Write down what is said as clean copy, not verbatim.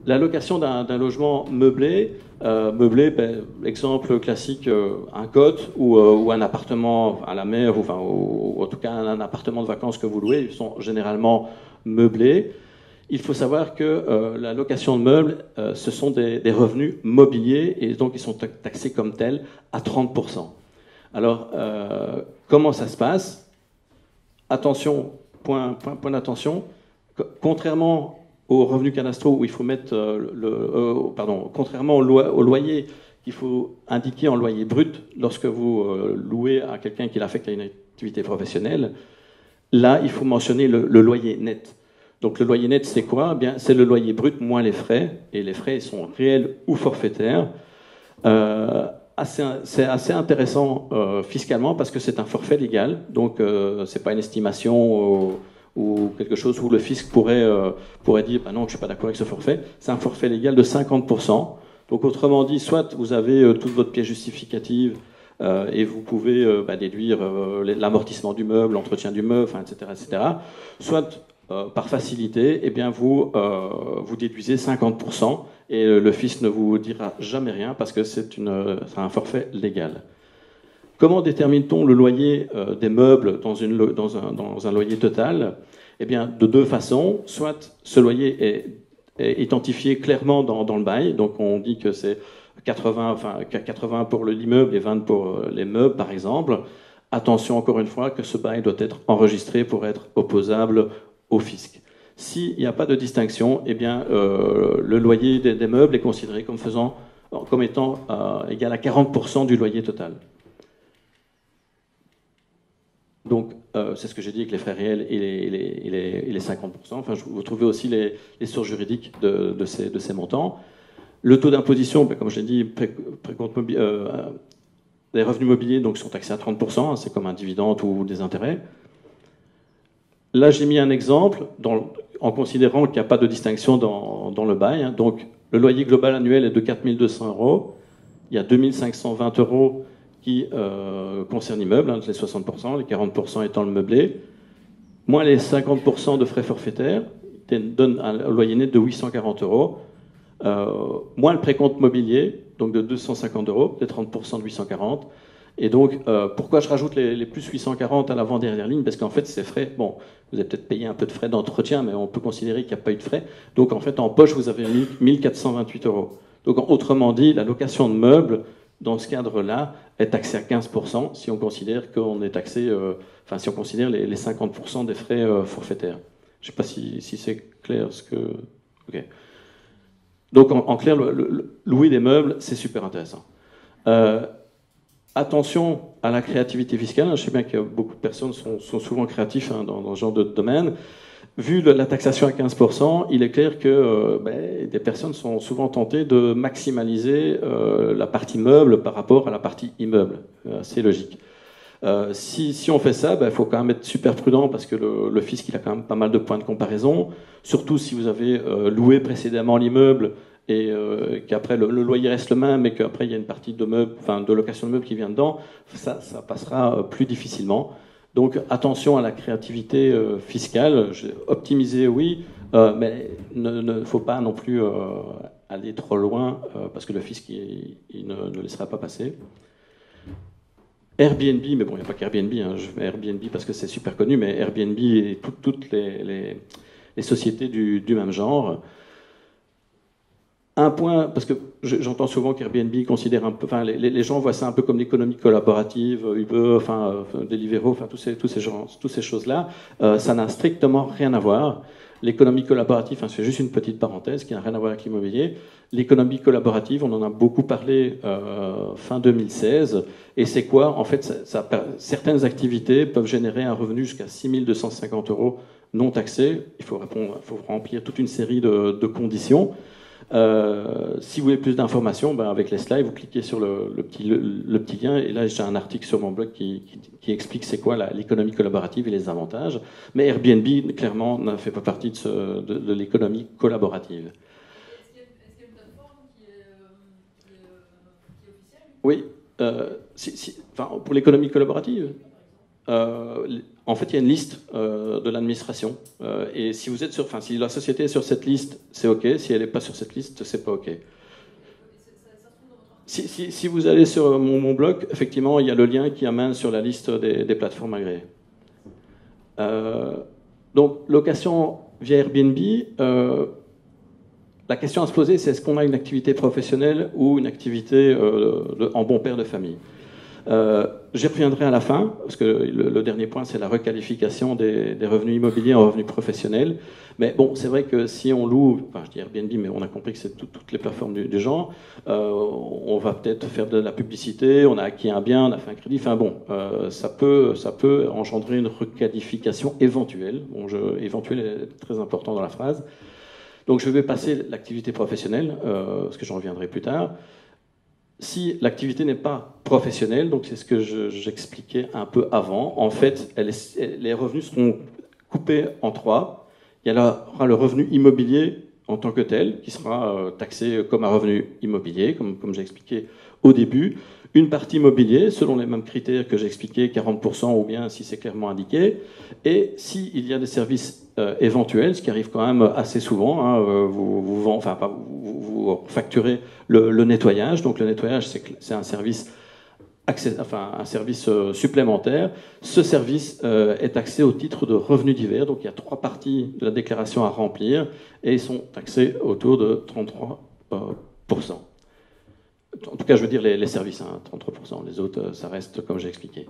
La location d'un logement meublé, ben, exemple classique, un cote ou un appartement à la mer, ou, enfin, ou en tout cas un appartement de vacances que vous louez, ils sont généralement meublés. Il faut savoir que la location de meubles, ce sont des revenus mobiliers et donc ils sont taxés comme tels à 30%. Alors, comment ça se passe? Attention, point d'attention, contrairement aux revenus cadastraux où il faut mettre pardon, contrairement au loyer qu'il faut indiquer en loyer brut lorsque vous louez à quelqu'un qui l'affecte à une activité professionnelle, là, il faut mentionner le loyer net. Donc le loyer net, c'est quoi? Eh bien, c'est le loyer brut moins les frais, et les frais sont réels ou forfaitaires. Euh, c'est assez intéressant fiscalement parce que c'est un forfait légal, donc c'est pas une estimation ou quelque chose où le fisc pourrait dire bah non, je suis pas d'accord avec ce forfait. C'est un forfait légal de 50%. Donc autrement dit, soit vous avez toute votre pièce justificative et vous pouvez déduire l'amortissement du meuble, l'entretien du meuble, enfin, etc., etc. Soit par facilité, eh bien vous déduisez 50% et le fisc ne vous dira jamais rien parce que c'est un forfait légal. Comment détermine-t-on le loyer des meubles dans un loyer total? Eh bien, de deux façons. Soit ce loyer est identifié clairement dans le bail, donc on dit que c'est 80 pour l'immeuble et 20 pour les meubles, par exemple. Attention, encore une fois, que ce bail doit être enregistré pour être opposable au fisc. S'il n'y a pas de distinction, eh bien, le loyer des meubles est considéré comme étant égal à 40% du loyer total. Donc, c'est ce que j'ai dit avec les frais réels et les 50%. Enfin, vous trouvez aussi les sources juridiques de ces montants. Le taux d'imposition, ben, comme je l'ai dit, les revenus mobiliers donc, sont taxés à 30%, hein, c'est comme un dividende ou des intérêts. Là, j'ai mis un exemple en considérant qu'il n'y a pas de distinction dans le bail. Hein. Donc, le loyer global annuel est de 4 200 euros. Il y a 2 520 euros qui concernent l'immeuble, hein, les 60%, les 40% étant le meublé, moins les 50% de frais forfaitaires, donne un loyer net de 840 euros, moins le précompte mobilier, donc de 250 euros, les 30% de 840. Et donc, pourquoi je rajoute les plus 840 à l'avant-dernière ligne? Parce qu'en fait, ces frais, bon, vous avez peut-être payé un peu de frais d'entretien, mais on peut considérer qu'il n'y a pas eu de frais. Donc, en fait, en poche, vous avez 1428 euros. Donc, autrement dit, la location de meubles, dans ce cadre-là, est taxée à 15% si on considère qu'on est taxé, si on considère les 50% des frais forfaitaires. Je ne sais pas si c'est clair ce que. Ok. Donc, en clair, louer des meubles, c'est super intéressant. Attention à la créativité fiscale. Je sais bien que beaucoup de personnes sont souvent créatifs hein, dans ce genre de domaine. Vu la taxation à 15%, il est clair que des personnes sont souvent tentées de maximaliser la partie meuble par rapport à la partie immeuble. C'est logique. Si on fait ça, il faut quand même être super prudent parce que le fisc il a quand même pas mal de points de comparaison. Surtout si vous avez loué précédemment l'immeuble et qu'après le loyer reste le même, mais qu'après il y a une partie de location de meubles qui vient dedans, ça passera plus difficilement. Donc attention à la créativité fiscale. Optimiser, oui, mais ne faut pas non plus aller trop loin parce que le fisc il ne laissera pas passer. Airbnb, mais bon, il n'y a pas qu'Airbnb, hein, je mets Airbnb parce que c'est super connu, mais Airbnb et toutes les sociétés du même genre. Un point, parce que j'entends souvent qu'Airbnb considère un peu, enfin, les gens voient ça un peu comme l'économie collaborative, Uber, Deliveroo, enfin, toutes ces choses-là. Ça n'a strictement rien à voir. L'économie collaborative, enfin, c'est juste une petite parenthèse qui n'a rien à voir avec l'immobilier. L'économie collaborative, on en a beaucoup parlé fin 2016. Et c'est quoi? En fait, certaines activités peuvent générer un revenu jusqu'à 6 250 euros non taxés. Il faut remplir toute une série de conditions. Si vous voulez plus d'informations, avec les slides, vous cliquez sur le petit lien. Et là, j'ai un article sur mon blog qui explique c'est quoi l'économie collaborative et les avantages. Mais Airbnb, clairement, ne fait pas partie de l'économie collaborative. Est-ce qu'il y a une plateforme qui est officielle? Oui. Pour l'économie collaborative. en fait, il y a une liste de l'administration. Et si vous êtes sur, enfin, si la société est sur cette liste, c'est OK. Si elle n'est pas sur cette liste, c'est pas OK. Si vous allez sur mon blog, effectivement, il y a le lien qui amène sur la liste des plateformes agréées. Donc, location via Airbnb, la question à se poser, c'est est-ce qu'on a une activité professionnelle ou une activité en bon père de famille. J'y reviendrai à la fin, parce que le dernier point, c'est la requalification des revenus immobiliers en revenus professionnels. Mais bon, c'est vrai que si on loue, enfin je dis Airbnb, mais on a compris que c'est toutes les plateformes du genre, on va peut-être faire de la publicité, on a acquis un bien, on a fait un crédit, enfin bon, ça peut engendrer une requalification éventuelle. Bon, éventuelle est très important dans la phrase. Donc je vais passer l'activité professionnelle, parce que j'en reviendrai plus tard. Si l'activité n'est pas professionnelle, donc c'est ce que j'expliquais un peu avant, en fait, les revenus seront coupés en trois. Il y aura le revenu immobilier en tant que tel, qui sera taxé comme un revenu immobilier, comme j'ai expliqué au début. Une partie immobilier, selon les mêmes critères que j'ai expliqué, 40% ou bien si c'est clairement indiqué. Et s'il y a des services éventuels, ce qui arrive quand même assez souvent, hein, vous facturez le nettoyage. Donc le nettoyage, c'est un service supplémentaire. Ce service est taxé au titre de revenus divers. Donc il y a trois parties de la déclaration à remplir et ils sont taxés autour de 33%. En tout cas, je veux dire les services, hein, 33%. Les autres, ça reste comme j'ai expliqué.